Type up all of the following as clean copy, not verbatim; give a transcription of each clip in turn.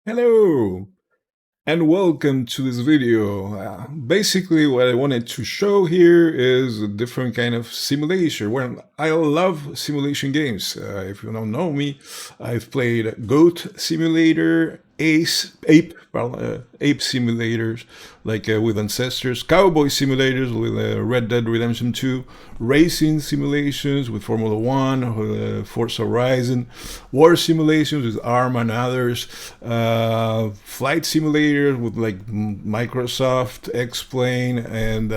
Hello and welcome to this video. Basically, what I wanted to show here is a different kind of simulation. Well, I love simulation games. If you don't know me, I've played Goat Simulator, Ape simulators, like with Ancestors, Cowboy simulators with Red Dead Redemption 2, racing simulations with Formula One, Forza Horizon, war simulations with ARM and others, flight simulators with like Microsoft X-Plane and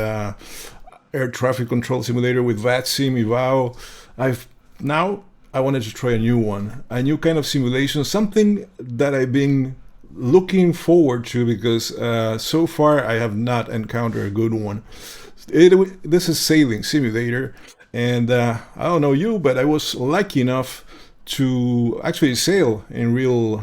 air traffic control simulator with VATSIM, Ivao. I've now I wanted to try a new one, a new kind of simulation, something that I've been looking forward to because so far I have not encountered a good one. This is Sailing Simulator, and I don't know you, but I was lucky enough to actually sail in real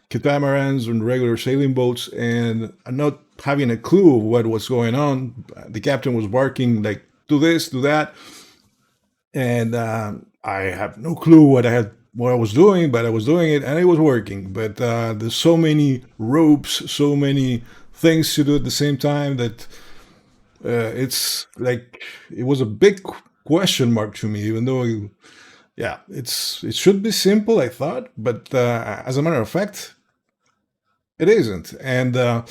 catamarans and regular sailing boats, and not having a clue what was going on. The captain was barking like, "Do this, do that," and I have no clue what I was doing, but I was doing it and it was working. But there's so many ropes, so many things to do at the same time that it's like it was a big question mark to me. Even though, yeah, it should be simple, I thought, but as a matter of fact, it isn't. And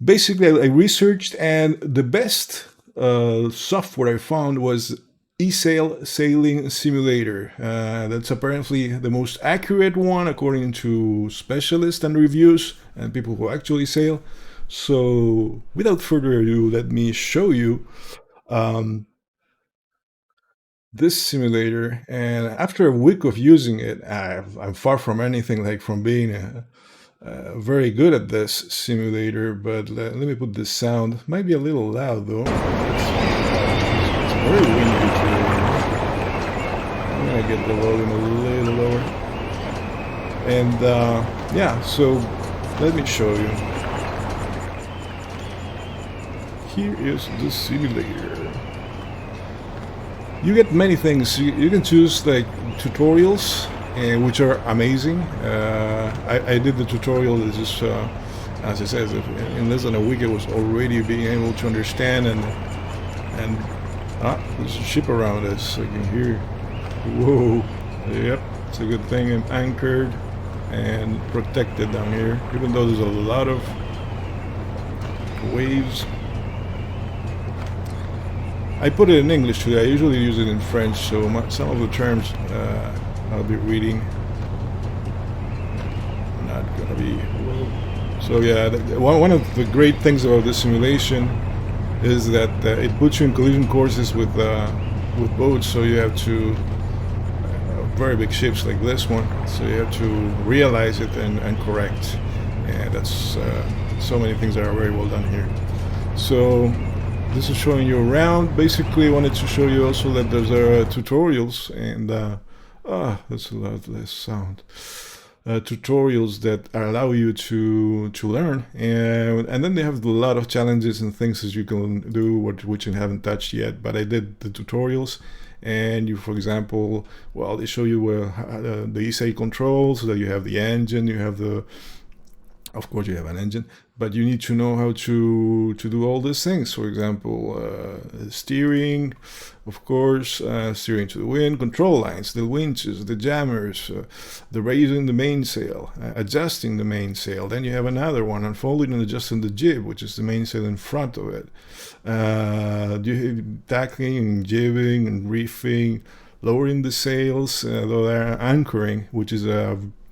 basically, I researched, and the best software I found was eSail Sailing Simulator. That's apparently the most accurate one according to specialists and reviews and people who actually sail. So, without further ado, let me show you um, this simulator. And after a week of using it, I'm far from anything like from being very good at this simulator. But let me put this sound. Might be a little loud though. It's very windy today. I'm gonna get the volume a little lower. And yeah, so let me show you. Here is the simulator. You get many things. You can choose like tutorials, which are amazing. I did the tutorial that just, as it says, in less than a week, I was already being able to understand and there's a ship around us. I can hear. Whoa! Yep, it's a good thing I'm anchored and protected down here, even though there's a lot of waves. I put it in English today. I usually use it in French, so some of the terms I'll be reading not gonna be. So yeah, one of the great things about this simulation is that it puts you in collision courses with boats. So you have to very big ships like this one. So you have to realize it and correct. And that's so many things that are very well done here. So this is showing you around. Basically, I wanted to show you also that there's tutorials, and that's a lot less sound. Tutorials that allow you to learn, and then they have a lot of challenges and things that you can do which you haven't touched yet. But I did the tutorials, and you, for example, well, they show you the eSail controls. So that you have the engine, you have the, of course you have an engine, but you need to know how to do all these things. For example, steering, of course, steering to the wind, control lines, the winches, the jammers, the raising the mainsail, adjusting the mainsail. Then you have another one, unfolding and adjusting the jib, which is the mainsail in front of it. Tacking and jibbing and reefing, lowering the sails, though they're anchoring, which is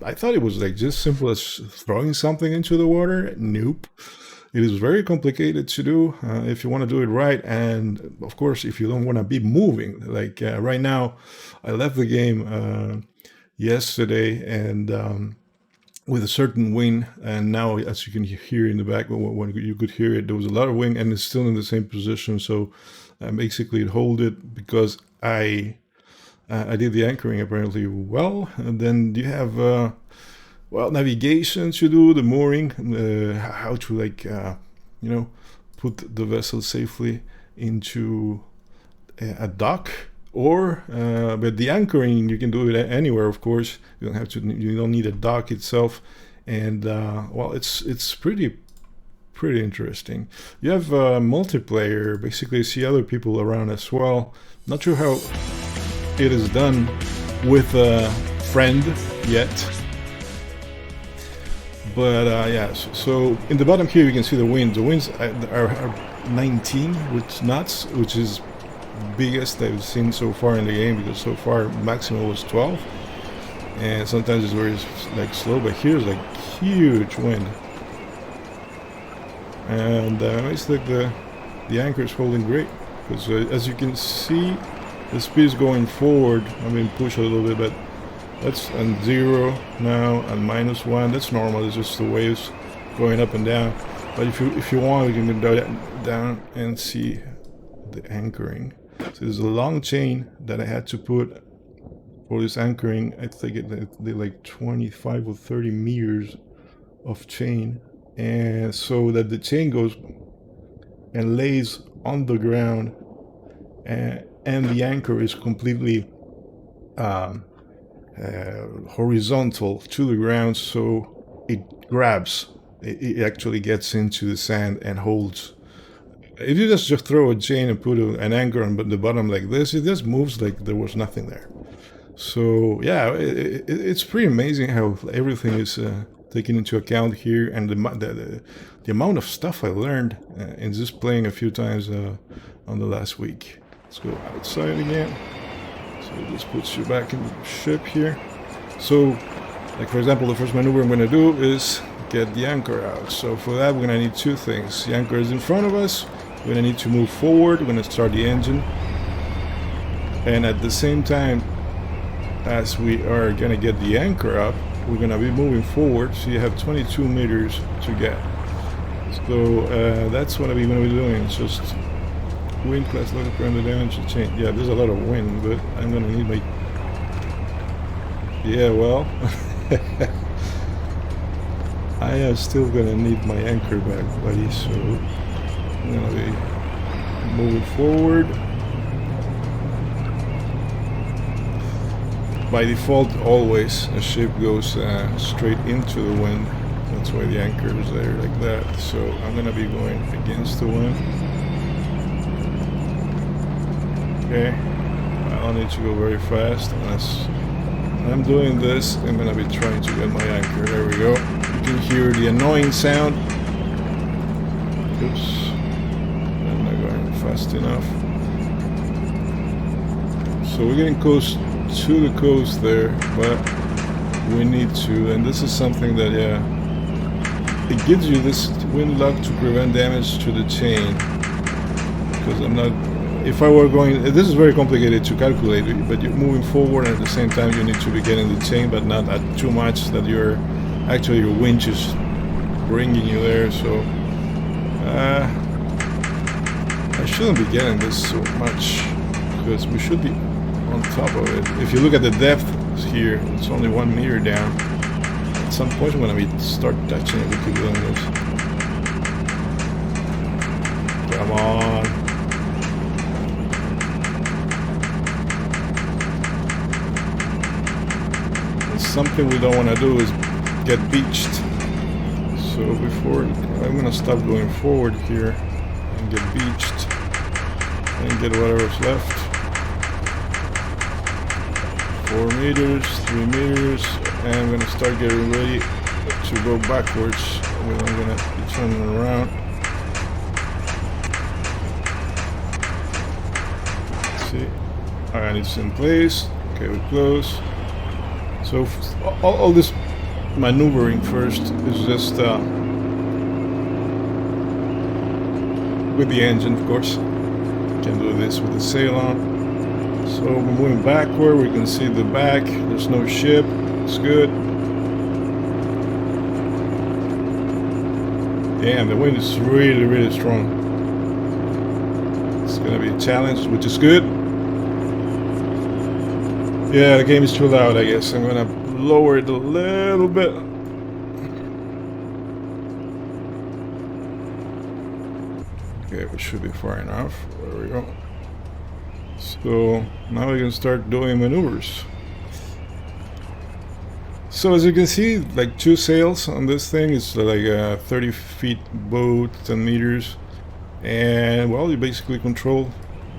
I thought it was like just simple as throwing something into the water. Nope. It is very complicated to do if you want to do it right. And of course, if you don't want to be moving, like right now, I left the game yesterday and with a certain wind. And now, as you can hear in the back, when you could hear it, there was a lot of wind and it's still in the same position. So basically, it hold it because I did the anchoring apparently well. And then you have well, navigation to do, the mooring, how to like put the vessel safely into a dock, or but the anchoring you can do it anywhere. Of course, you don't need a dock itself. And well, it's pretty interesting. You have multiplayer. Basically, you see other people around as well. Not sure how it is done with a friend yet. But yeah, so in the bottom here you can see the winds. The winds are 19, which is biggest I've seen so far in the game, because so far maximum was 12, and sometimes it's very like slow. But here's like huge wind, and it's like the anchor is holding great, because as you can see, the speed is going forward. I'm being pushed a little bit, but that's on 0 now, and -1. That's normal. It's just the waves going up and down. But if you want, you can go down and see the anchoring. So there's a long chain that I had to put for this anchoring. I think they like 25 or 30 meters of chain, and so that the chain goes and lays on the ground, and the anchor is completely horizontal to the ground, so it grabs. It actually gets into the sand and holds. If you just throw a chain and put an anchor on the bottom like this, it just moves like there was nothing there. So yeah, it's pretty amazing how everything is taken into account here, and the amount of stuff I learned in just playing a few times on the last week. Let's go outside again. So this puts you back in the ship here. So, like for example, the first maneuver I'm going to do is get the anchor out. So for that, we're going to need two things. The anchor is in front of us. We're going to need to move forward. We're going to start the engine. And at the same time as we are going to get the anchor up, we're going to be moving forward. So you have 22 meters to get. So that's what I'm going to be doing. It's just wind class look around the damage to change. Yeah, there's a lot of wind, but I'm going to need my... Yeah, well... I am still gonna need my anchor back, buddy, so I'm gonna be moving forward. By default, always a ship goes straight into the wind. That's why the anchor is there like that. So I'm gonna be going against the wind. Okay, I don't need to go very fast. Unless I'm doing this, I'm gonna be trying to get my anchor. There we go. You can hear the annoying sound. Oops, I'm not going fast enough. So we're getting close to the coast there, but we need to, and this is something that, yeah, it gives you this wind lock to prevent damage to the chain. Because I'm not, if I were going, this is very complicated to calculate, but you're moving forward, and at the same time you need to be getting the chain, but not at too much that you're actually your winch is bringing you there. So I shouldn't be getting this so much, because we should be on top of it. If you look at the depth here, it's only 1 meter down. At some point when we start touching it, we keep doing this. Come on. And something we don't want to do is get beached. So before, I'm going to stop going forward here and get beached and get whatever's left. 4 meters, 3 meters, and I'm going to start getting ready to go backwards. I'm going to be turning around. Let's see. Alright, it's in place. Okay, we're close. So all this maneuvering first is just with the engine, of course. Can do this with the sail on. So we're moving backward. We can see the back. There's no ship. It's good. Damn, the wind is really, really strong. It's gonna be a challenge, which is good. Yeah, the game is too loud, I guess. I'm gonna lower it a little bit. Okay, we should be far enough. There we go. So now we can start doing maneuvers. So as you can see, like 2 sails on this thing. It's like a 30 feet boat, 10 meters. And well, you basically control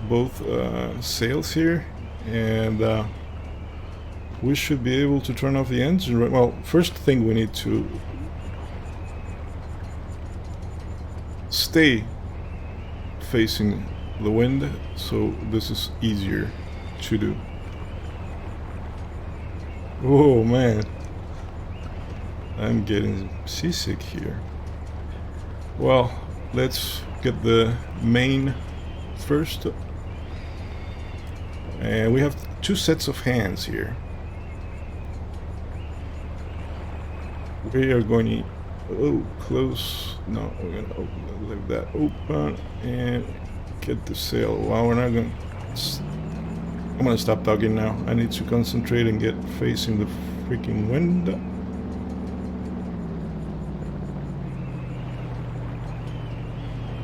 both sails here. And we should be able to turn off the engine. Right. Well, first thing we need to stay facing the wind, so this is easier to do. Oh man, I'm getting seasick here. Well, let's get the main first. And we have 2 sets of hands here. We are going to, oh, close. No, we're going to leave that open and get the sail. Well, we're not going to, I'm going to stop talking now. I need to concentrate and get facing the freaking wind.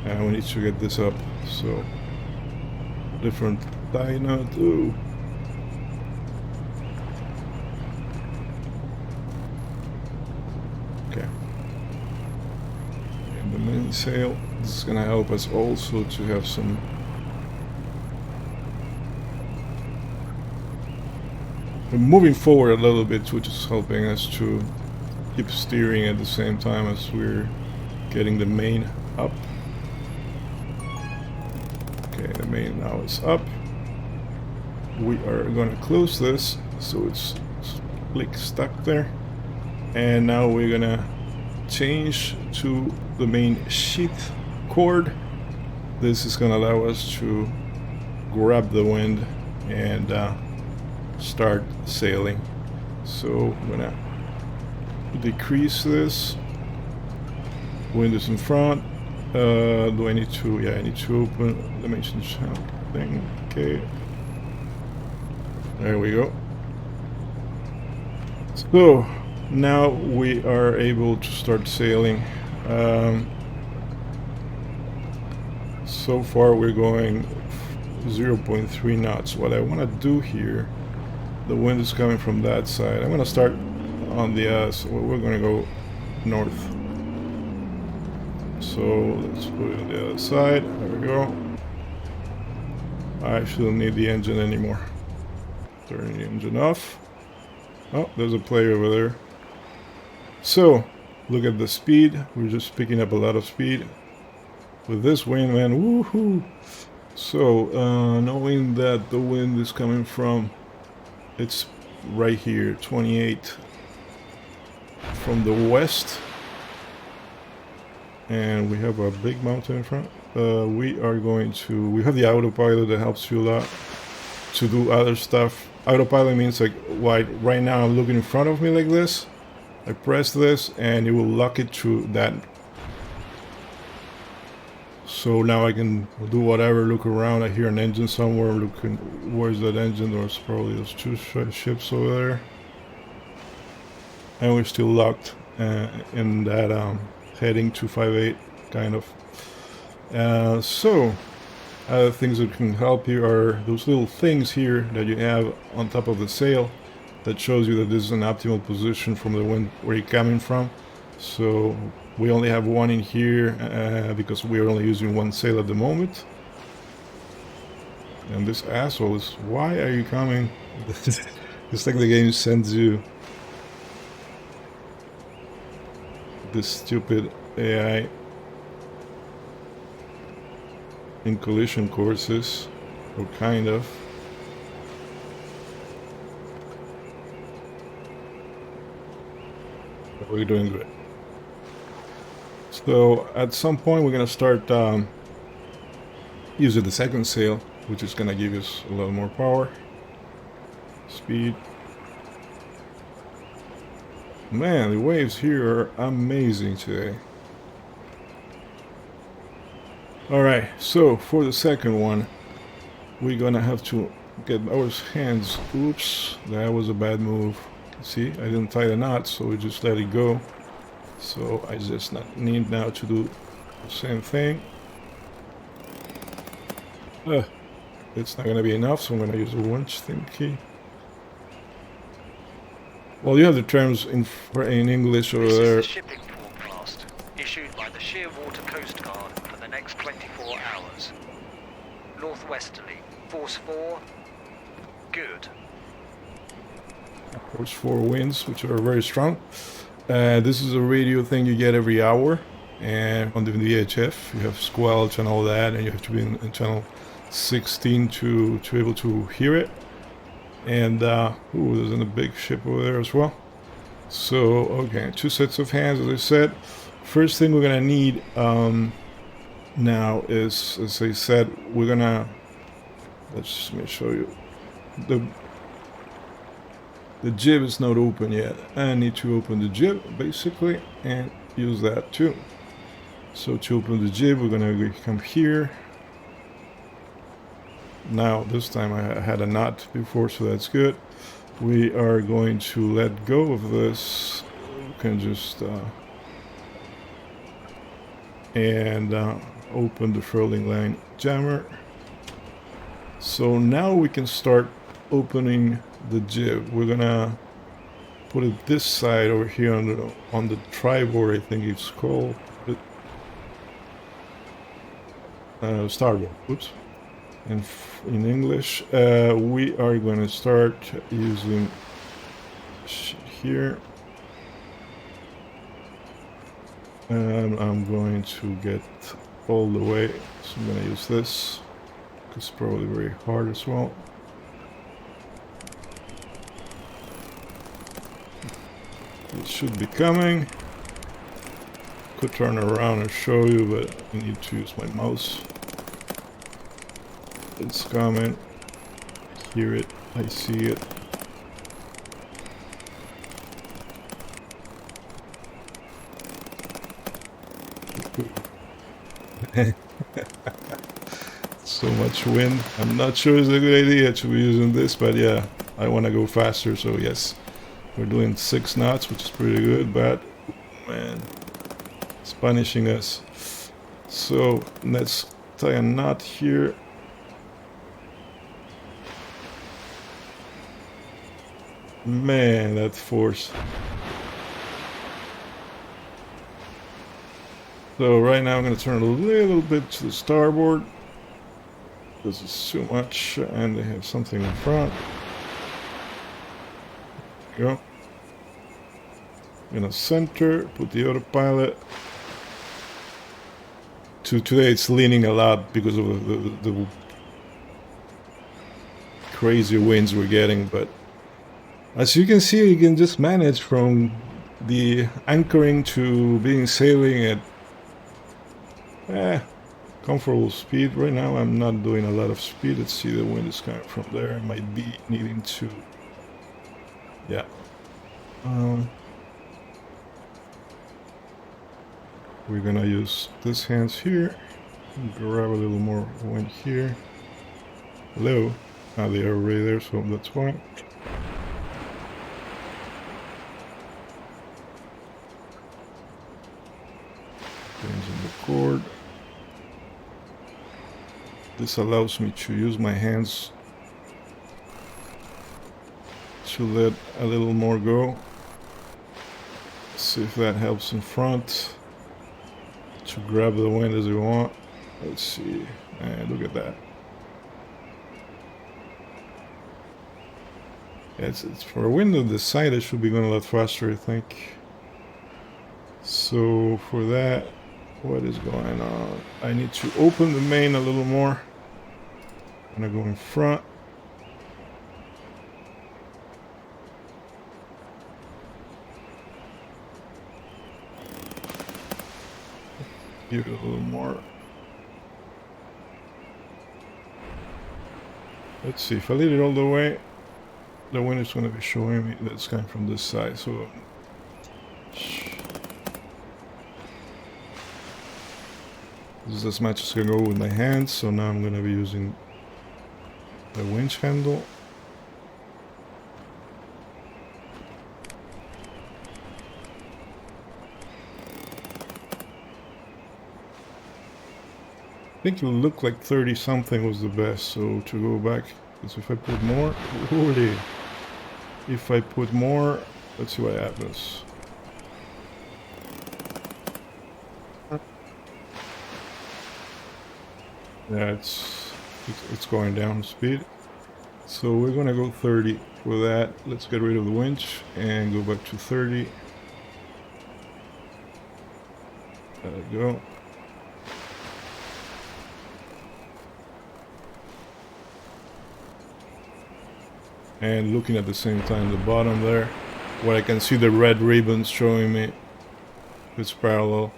And we need to get this up. So, different tie knot. Ooh. Okay. And the mainsail. This is gonna help us also to have some we're moving forward a little bit, which is helping us to keep steering at the same time as we're getting the main up. Okay, the main now is up. We are going to close this so it's like stuck there. And now we're gonna change to the main sheath cord. This is gonna allow us to grab the wind and start sailing. So I'm gonna decrease this. Wind is in front. Do I need to? Yeah, I need to open the mention thing. Okay. There we go. So now we are able to start sailing. So far we're going 0.3 knots. What I want to do here, the wind is coming from that side. I'm going to start on the so we're going to go north. So let's put it on the other side. There we go. I shouldn't need the engine anymore. Turn the engine off. Oh, there's a player over there. So, look at the speed. We're just picking up a lot of speed. With this wind, man, woohoo! So, knowing that the wind is coming from, it's right here, 28 from the west. And we have a big mountain in front. We are going to, we have the autopilot that helps you a lot to do other stuff. Autopilot means like right now I'm looking in front of me like this. I press this and it will lock it to that. So now I can do whatever, look around. I hear an engine somewhere. I'm looking, where's that engine? There's probably those 2 ships over there. And we're still locked in that heading 258 kind of. So other things that can help you are those little things here that you have on top of the sail that shows you that this is an optimal position from the wind where you're coming from. So we only have one in here because we're only using one sail at the moment. And this asshole is, why are you coming? It's like the game sends you this stupid AI in collision courses, or kind of. But we're doing good. So at some point we're gonna start using the second sail, which is gonna give us a little more power, speed. Man, the waves here are amazing today. Alright, so for the second one, we're gonna have to get our hands. Oops, that was a bad move. See, I didn't tie the knot, so we just let it go. So I just need now to do the same thing. It's not gonna be enough, so I'm gonna use a winch thingy. Well, you have the terms in English over there. This is the shipping forecast, issued by the Shearwater Coast Guard for the next 24 hours. Northwesterly, force 4, good. Force 4 winds, which are very strong. This is a radio thing you get every hour. And on the VHF, you have squelch and all that, and you have to be in channel 16 to be able to hear it. And, ooh, there's a big ship over there as well. So, okay, 2 sets of hands, as I said. First thing we're gonna need now is, as I said, we're gonna, let me show you. The jib is not open yet. I need to open the jib, basically, and use that too. So to open the jib, we're gonna come here. Now, this time I had a knot before, so that's good. We are going to let go of this. We can just open the furling line jammer. So now we can start opening the jib. We're gonna put it this side over here on the tribord, I think it's called. Starboard. Oops. In English, we are going to start using here. And I'm going to get all the way, so I'm going to use this, because it's probably very hard as well. It should be coming. Could turn around and show you, but I need to use my mouse. It's coming. I hear it. I see it. So much wind. I'm not sure it's a good idea to be using this, but yeah, I want to go faster, so yes. We're doing 6 knots, which is pretty good, but man, it's punishing us. So let's tie a knot here. Man, that force. So right now I'm going to turn a little bit to the starboard. This is too much, and they have something in front. There you go. In the center, put the autopilot. Today it's leaning a lot because of the crazy winds we're getting, but as you can see, you can just manage from the anchoring to being sailing at comfortable speed. Right now I'm not doing a lot of speed. Let's see, the wind is coming from there. I might be needing to, yeah. We're gonna use this hands here, grab a little more wind here. Hello. They are already there, so that's why. Changing the cord. This allows me to use my hands to let a little more go. See if that helps in front. To grab the wind as you want. Let's see. And look at that. It's for a wind on this side, it should be going a lot faster, I think. So for that, what is going on? I need to open the main a little more. I'm gonna go in front. Give it a little more. Let's see, if I lead it all the way, the wind is going to be showing me that it's coming from this side, so this is as much as I can go with my hands, so now I'm going to be using the winch handle. I think it looked like 30 something was the best, so to go back, because if I put more, holy, if I put more, Let's see what happens. Yeah, it's going down speed. So we're gonna go 30 with that. Let's get rid of the winch and go back to 30. There we go. And looking at the same time the bottom there, where I can see the red ribbons showing me it's parallel.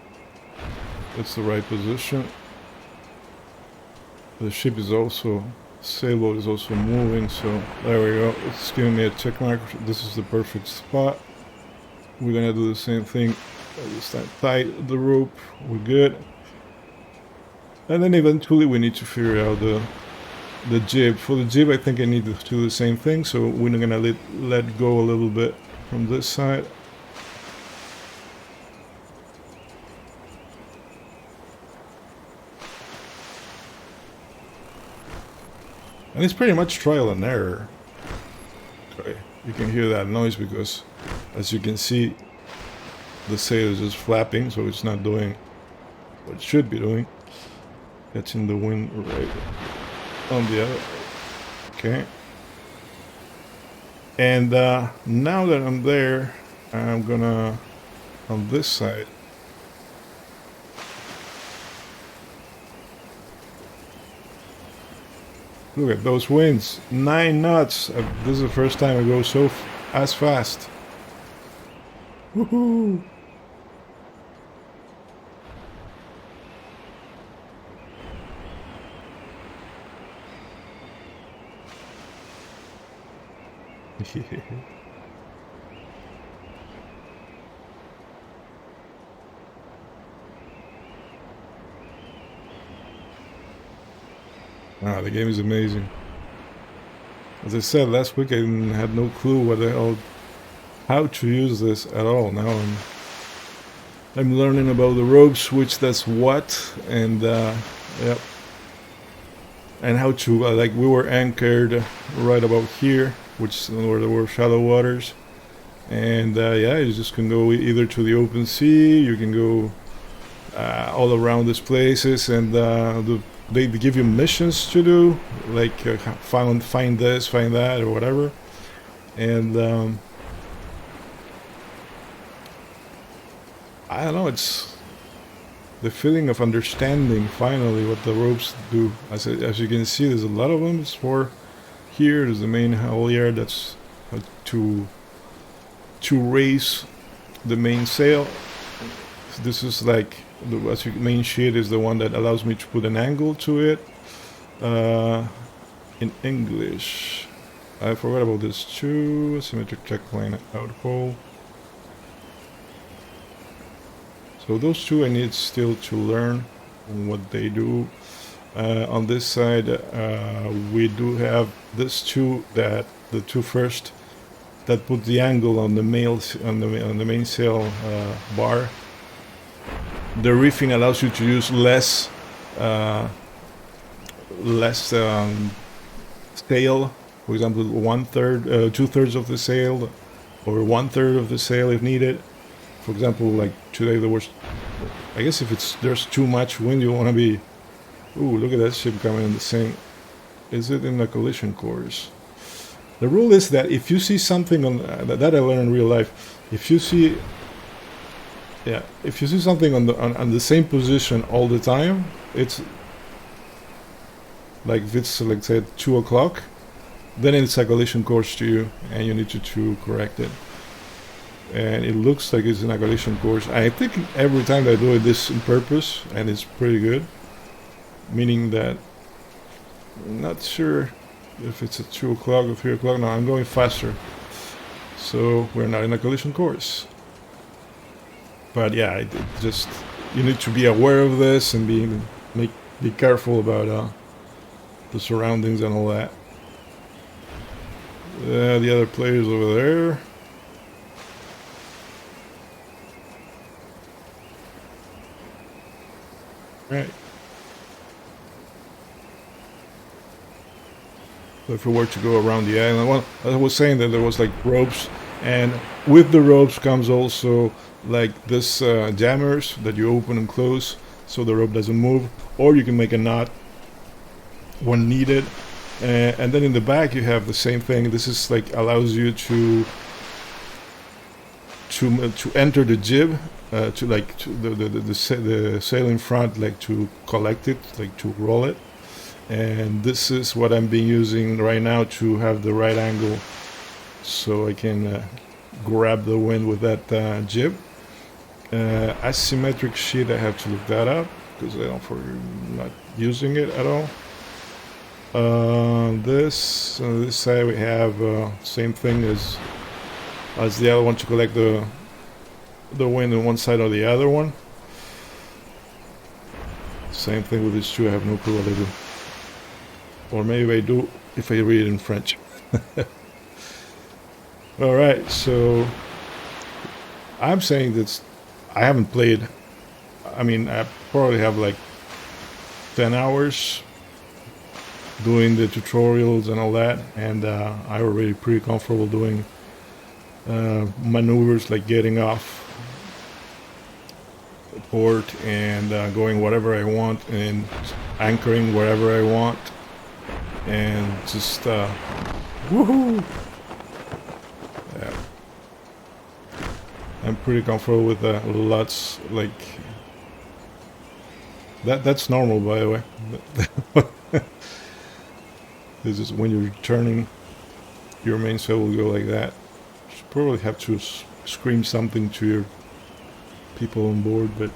It's the right position. The ship is also, sailboat is also moving, so there we go. It's giving me a check mark. This is the perfect spot. We're gonna do the same thing. This time tight the rope. We're good. And then eventually we need to figure out the jib. For the jib, I think I need to do the same thing. So we're gonna let go a little bit from this side. And it's pretty much trial and error. Okay, you can hear that noise because, as you can see, the sail is just flapping, so it's not doing what it should be doing. Catching the wind right on the other. Okay. And now that I'm there, I'm gonna, on this side, look at those winds, 9 knots. This is the first time I go so as fast. Woohoo! Ah, the game is amazing. As I said last week, I had no clue what the hell, how to use this at all. Now I'm learning about the ropes, which does what, and yep, and how to like we were anchored right about here, which where there were shallow waters, and yeah, you just can go either to the open sea, you can go all around these places, and they give you missions to do, like find this, find that, or whatever, and I don't know, it's the feeling of understanding finally what the ropes do. As you can see, there's a lot of them. It's for here, there's the main halyard that's to raise the main sail. This is like the main sheet is the one that allows me to put an angle to it. In English, I forgot about this too. Symmetric check plane outpole. So those two I need still to learn what they do. On this side, we do have these two, that the two first that put the angle on the main sail bar. The reefing allows you to use less sail. For example, 1/3, 2/3 of the sail, or 1/3 of the sail if needed. For example, like today there was, I guess if there's too much wind, you want to be, ooh, look at that ship coming in the same. Is it in the collision course? The rule is that if you see something on that I learned in real life, if you see something on the same position all the time, it's like if it's like say 2 o'clock, then it's a collision course to you, and you need to correct it. And it looks like it's in a collision course. I think every time I do it this on purpose, and it's pretty good. Meaning that I'm not sure if it's at 2 o'clock or 3 o'clock. No, I'm going faster, so we're not in a collision course. But yeah, it just, you need to be aware of this and be careful about the surroundings and all that. The other players over there. Right. So if we were to go around the island, well, I was saying that there was like ropes And with the ropes comes also like this jammers that you open and close so the rope doesn't move, or you can make a knot when needed. And then in the back you have the same thing. This is like allows you to enter the jib, to like to the sail in front, like to collect it, like to roll it. And this is what I'm being using right now to have the right angle, so I can grab the wind with that jib. Asymmetric sheet, I have to look that up because I'm not using it at all. This side we have same thing as the other one, to collect the wind on one side or the other one. Same thing with these two. I have no clue what they do, or maybe I do if I read it in French. All right, so I'm saying that I haven't played. I mean, I probably have like 10 hours doing the tutorials and all that, and I'm already pretty comfortable doing maneuvers like getting off the port and going whatever I want and anchoring wherever I want, and just woohoo! Yeah. I'm pretty comfortable with lots like that. That's normal, by the way. This is when you're turning, your mainsail will go like that. You probably have to scream something to your people on board, but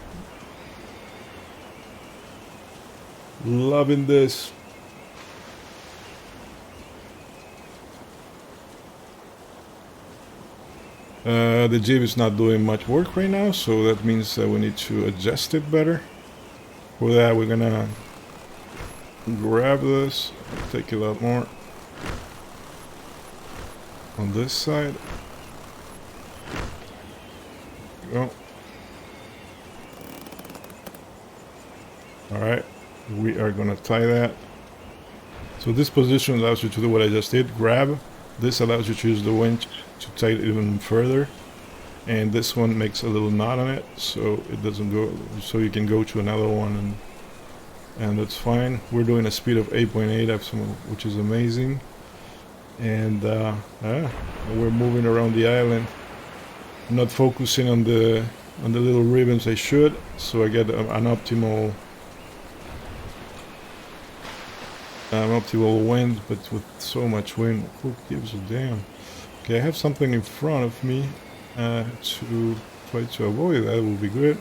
loving this. The jib is not doing much work right now, so that means we need to adjust it better. For that, we're gonna grab this, take it out more on this side. Go. Alright, we are gonna tie that. So this position allows you to do what I just did, grab. This allows you to use the winch to tie it even further. And this one makes a little knot on it, so it doesn't go, so you can go to another one, and that's fine. We're doing a speed of 8.8, which is amazing. And we're moving around the island, not focusing on the little ribbons I should, so I get an optimal wind. But with so much wind, who gives a damn? Okay, I have something in front of me to try to avoid. That will be good.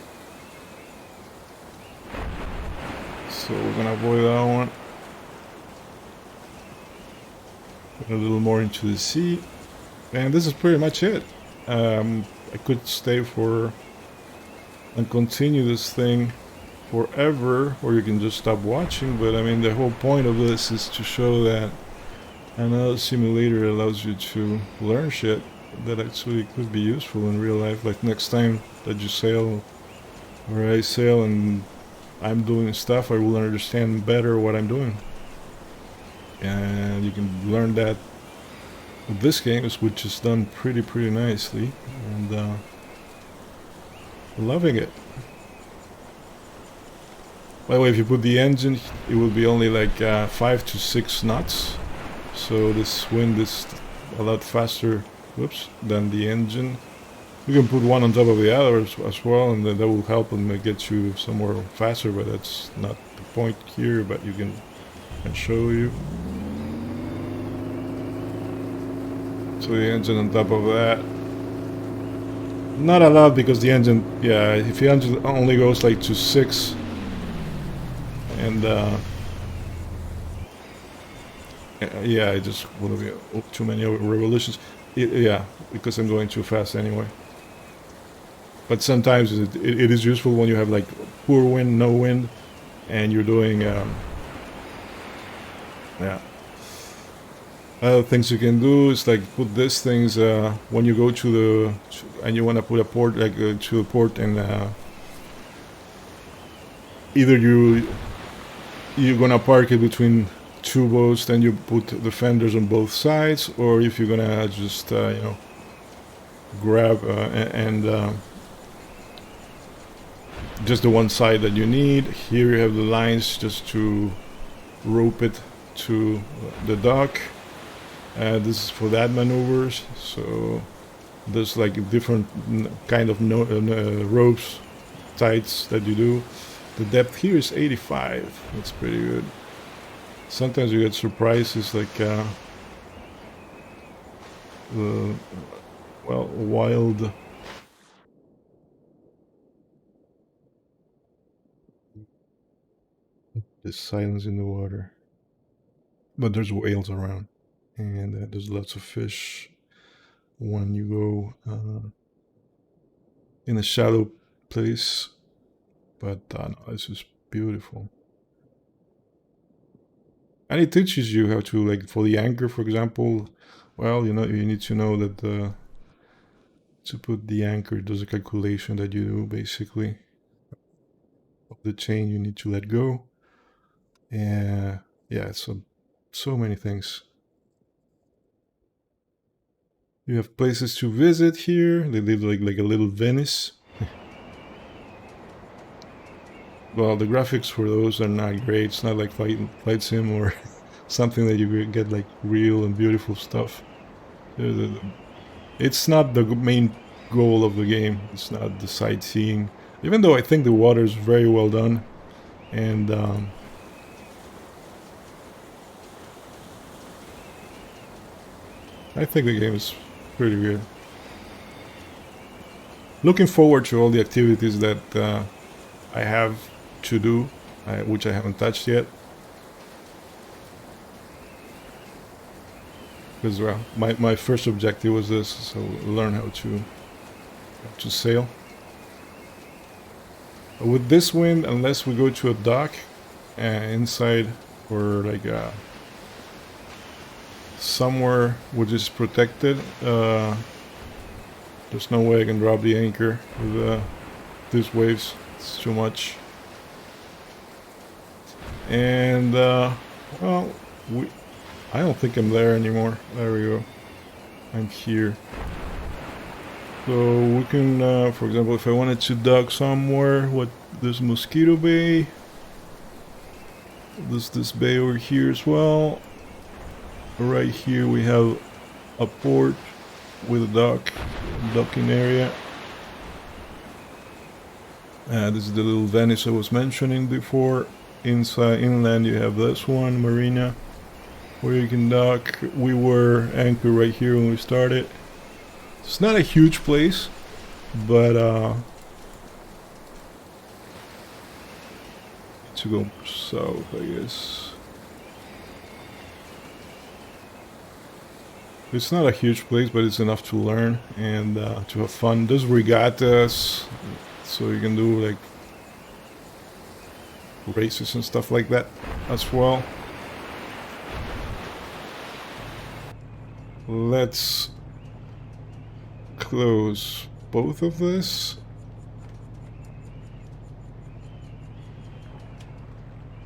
So we're gonna avoid that one. Put a little more into the sea, and this is pretty much it. I could stay and continue this thing forever, or you can just stop watching, but I mean the whole point of this is to show that another simulator allows you to learn shit that actually could be useful in real life. Like next time that you sail or I sail and I'm doing stuff, I will understand better what I'm doing, and you can learn that with this game, which is done pretty nicely, and loving it. By the way, if you put the engine, it will be only like 5 to 6 knots, so this wind is a lot faster, than the engine. You can put one on top of the other as well, and that will help and get you somewhere faster, but that's not the point here, but you can show you. So the engine on top of that. Not a lot, because the engine, if the engine only goes like to 6, and I just want to be too many revolutions. Because I'm going too fast anyway. But sometimes it is useful when you have like poor wind, no wind, and you're doing other things you can do is like put these things when you go and you want to put a port, like to a port, and either you're gonna park it between two boats, then you put the fenders on both sides, or if you're gonna just grab and just the one side that you need. Here you have the lines just to rope it to the dock. This is for that maneuvers. So there's like a different kind of ropes, tights that you do. The depth here is 85. That's pretty good. Sometimes you get surprises like well, wild. There's silence in the water, but there's whales around, and there's lots of fish when you go in a shallow place. But no, this is beautiful, and it teaches you how to, like, for the anchor, for example. Well, you know, you need to know that to put the anchor, there's a calculation that you do basically of the chain you need to let go. And yeah, so many things. You have places to visit here. They live like a little Venice. Well, the graphics for those are not great. It's not like Flight Sim or something that you get like real and beautiful stuff. It's not the main goal of the game. It's not the sightseeing. Even though I think the water is very well done, and I think the game is pretty good. Looking forward to all the activities that I have to do, which I haven't touched yet. Because well, my first objective was this, so learn how to sail. With this wind, unless we go to a dock inside or like somewhere which is protected, there's no way I can drop the anchor with these waves. It's too much. And well, I don't think I'm there anymore. There we go. I'm here. So we can, for example, if I wanted to dock somewhere, there's Mosquito Bay. There's this bay over here as well. Right here we have a port with a docking area. This is the little Venice I was mentioning before. Inside inland you have this one, marina, where you can dock. We were anchored right here when we started. It's not a huge place, but to go south, I guess. It's not a huge place, but it's enough to learn and to have fun. There's regattas, so you can do like races and stuff like that as well. Let's close both of this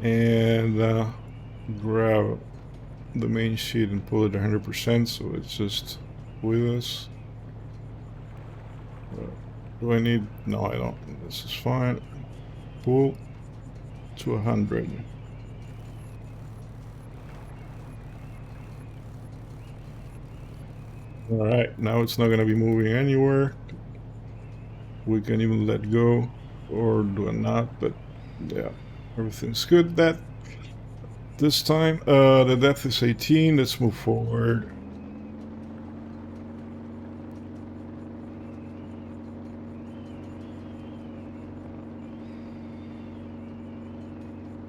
and grab the main sheet and pull it 100% so it's just with us. Do I need? No, I don't. This is fine. Pull to 100. Alright, now it's not going to be moving anywhere. We can even let go or do it not, but yeah, everything's good. This time, the depth is 18. Let's move forward.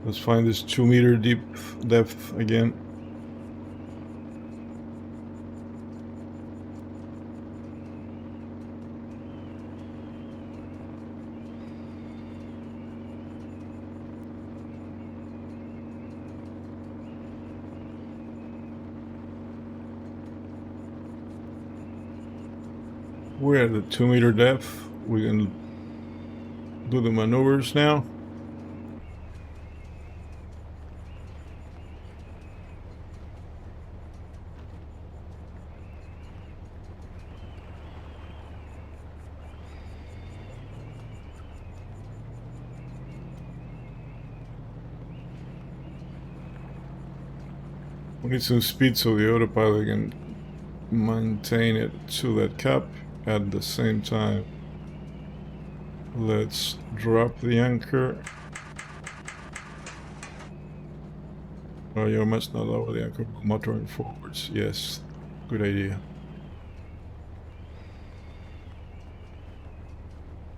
Let's find this 2-meter deep depth again. We're at the 2-meter depth. We can do the maneuvers now. need some speed so the autopilot can maintain it to that cap at the same time. Let's drop the anchor. Oh, you must not lower the anchor motoring forwards. Yes, good idea.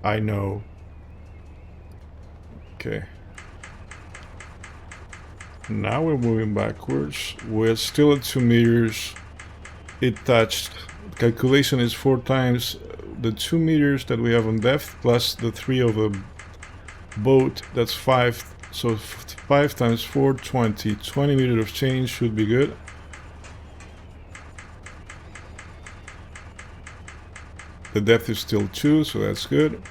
I know. Okay. Now we're moving backwards. We're still at 2 meters. It touched. Calculation is 4 times the 2 meters that we have on depth plus the 3 of the boat. That's 5. So 5 times 4, 20. 20 meters of change should be good. The depth is still 2, so that's good.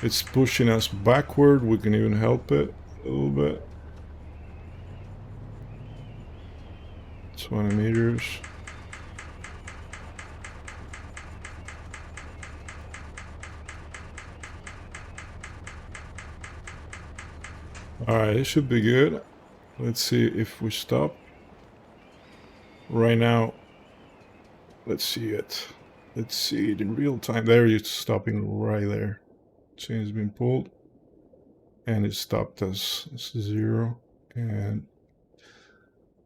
It's pushing us backward. We can even help it a little bit. 20 meters. Alright, it should be good. Let's see if we stop. Right now, let's see it. Let's see it in real time. There, it's stopping right there. Chain has been pulled. And it stopped us 0. And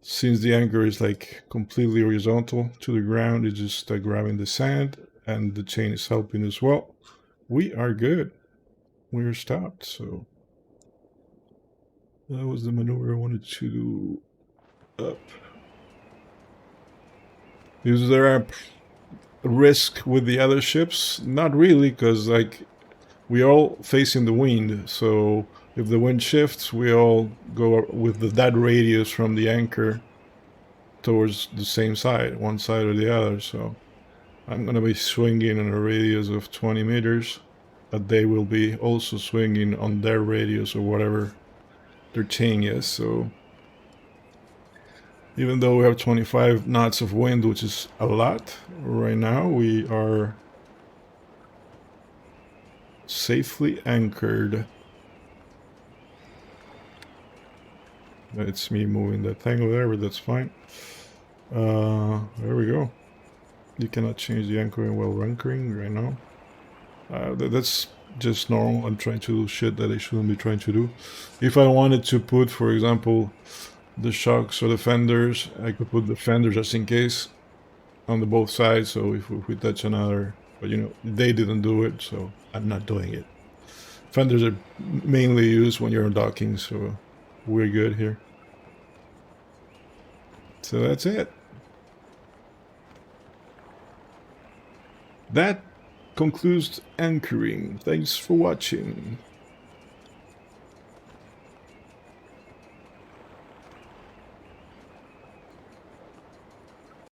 since the anchor is like completely horizontal to the ground, it's just grabbing the sand. And the chain is helping as well. We are good. We're stopped, so... That was the maneuver I wanted to do. Up. Is there a risk with the other ships? Not really, because like we are all facing the wind. So if the wind shifts, we all go with that radius from the anchor towards the same side, one side or the other. So I'm gonna be swinging on a radius of 20 meters, but they will be also swinging on their radius or whatever their chain is. So even though we have 25 knots of wind, which is a lot right now, we are safely anchored. It's me moving that thing over there, but that's fine. There we go. You cannot change the anchoring while anchoring right now. That's just normal. I'm trying to do shit that I shouldn't be trying to do. If I wanted to put, for example, the shocks or the fenders, I could put the fenders just in case on the both sides, so if we touch another, but you know, they didn't do it, so I'm not doing it. Fenders are mainly used when you're docking, so we're good here. So that's it. That concludes anchoring. Thanks for watching.